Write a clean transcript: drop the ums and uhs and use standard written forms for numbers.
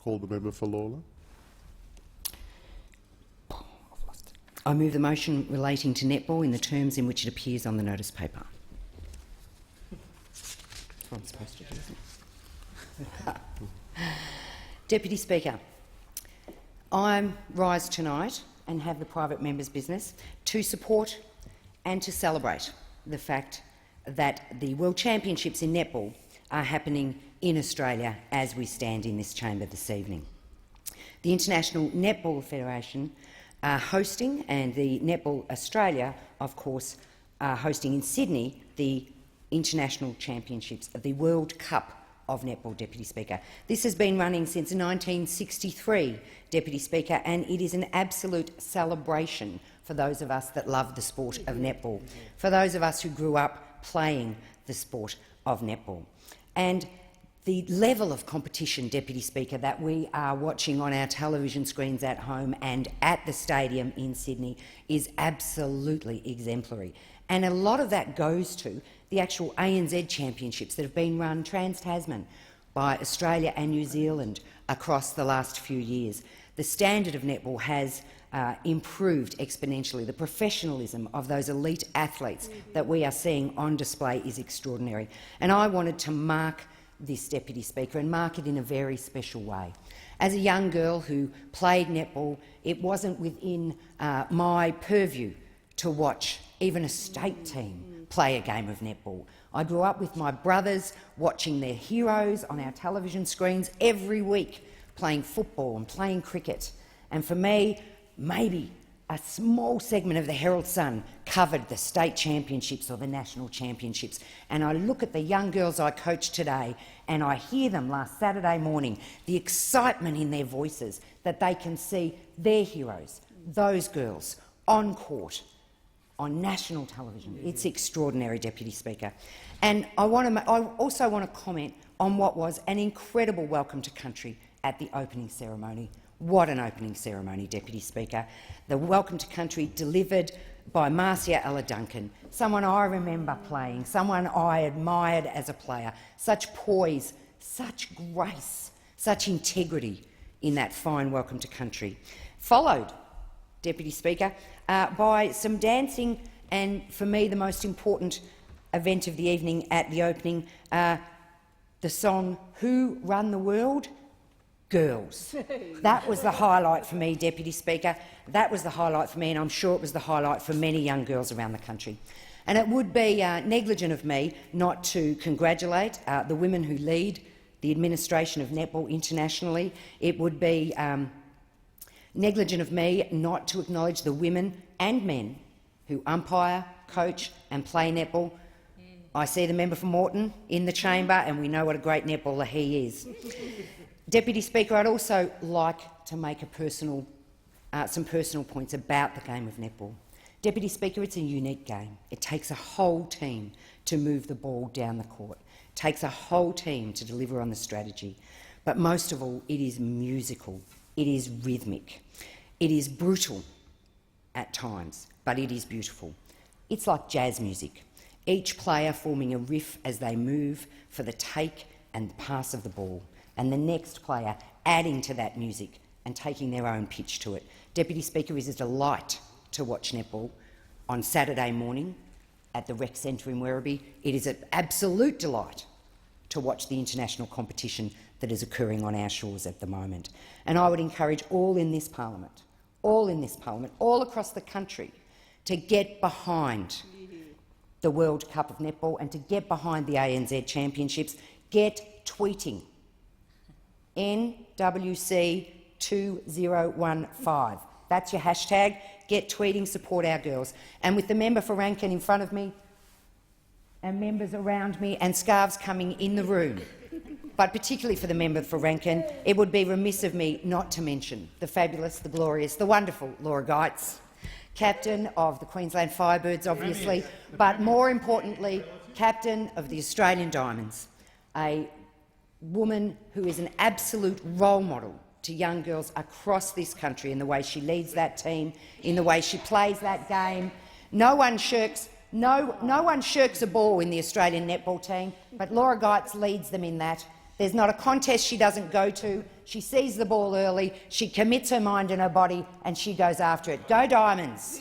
Call the member for Lawler. I move the motion relating to netball in the terms in which it appears on the notice paper. That's what I'm supposed to do, isn't it? Deputy Speaker, I rise tonight and have the private member's business to support and to celebrate the fact that the World Championships in netball are happening in Australia as we stand in this chamber this evening. The International Netball Federation are hosting, and the Netball Australia, of course, are hosting in Sydney the International Championships of the World Cup of netball, Deputy Speaker. This has been running since 1963, Deputy Speaker, and it is an absolute celebration for those of us that love the sport of netball, for those of us who grew up playing the sport of netball. And the level of competition, Deputy Speaker, that we are watching on our television screens at home and at the stadium in Sydney is absolutely exemplary. And a lot of that goes to the actual ANZ championships that have been run trans-Tasman by Australia and New Zealand across the last few years. The standard of netball has improved exponentially. The professionalism of those elite athletes that we are seeing on display is extraordinary. And I wanted to mark this, Deputy Speaker, and mark it in a very special way. As a young girl who played netball, it wasn't within my purview to watch even a state team play a game of netball. I grew up with my brothers watching their heroes on our television screens every week, playing football and playing cricket. And for me, maybe a small segment of the Herald Sun covered the state championships or the national championships. And I look at the young girls I coach today and I hear them last Saturday morning, the excitement in their voices that they can see their heroes, those girls, on court, on national television. It's extraordinary, Deputy Speaker. And I also want to comment on what was an incredible welcome to country at the opening ceremony. What an opening ceremony, Deputy Speaker. The welcome to country delivered by Marcia Ella Duncan, someone I remember playing, someone I admired as a player. Such poise, such grace, such integrity in that fine welcome to country. Followed, Deputy Speaker, by some dancing and, for me, the most important event of the evening at the opening, the song Who Run the World? Girls. That was the highlight for me, Deputy Speaker. That was the highlight for me, and I'm sure it was the highlight for many young girls around the country. And it would be negligent of me not to congratulate the women who lead the administration of netball internationally. It would be negligent of me not to acknowledge the women and men who umpire, coach and play netball. I see the member for Moreton in the chamber, and we know what a great netballer he is. Deputy Speaker, I'd also like to make some personal points about the game of netball. Deputy Speaker, it's a unique game. It takes a whole team to move the ball down the court. It takes a whole team to deliver on the strategy. But most of all, it is musical. It is rhythmic. It is brutal at times, but it is beautiful. It's like jazz music, each player forming a riff as they move for the take and pass of the ball, and the next player adding to that music and taking their own pitch to it. Deputy Speaker, it is a delight to watch netball on Saturday morning at the Rec Centre in Werribee. It is an absolute delight to watch the international competition that is occurring on our shores at the moment. And I would encourage all in this parliament, all across the country, to get behind the World Cup of netball and to get behind the ANZ Championships. Get tweeting NWC 2015. That's your hashtag. Get tweeting, support our girls. And with the member for Rankin in front of me and members around me and scarves coming in the room, but particularly for the member for Rankin, it would be remiss of me not to mention the fabulous, the glorious, the wonderful Laura Geitz, captain of the Queensland Firebirds, obviously, but more importantly, captain of the Australian Diamonds, a woman who is an absolute role model to young girls across this country in the way she leads that team, in the way she plays that game. No one shirks a ball in the Australian netball team, but Laura Geitz leads them in that. There's not a contest she doesn't go to. She sees the ball early, she commits her mind and her body, and she goes after it. Go Diamonds!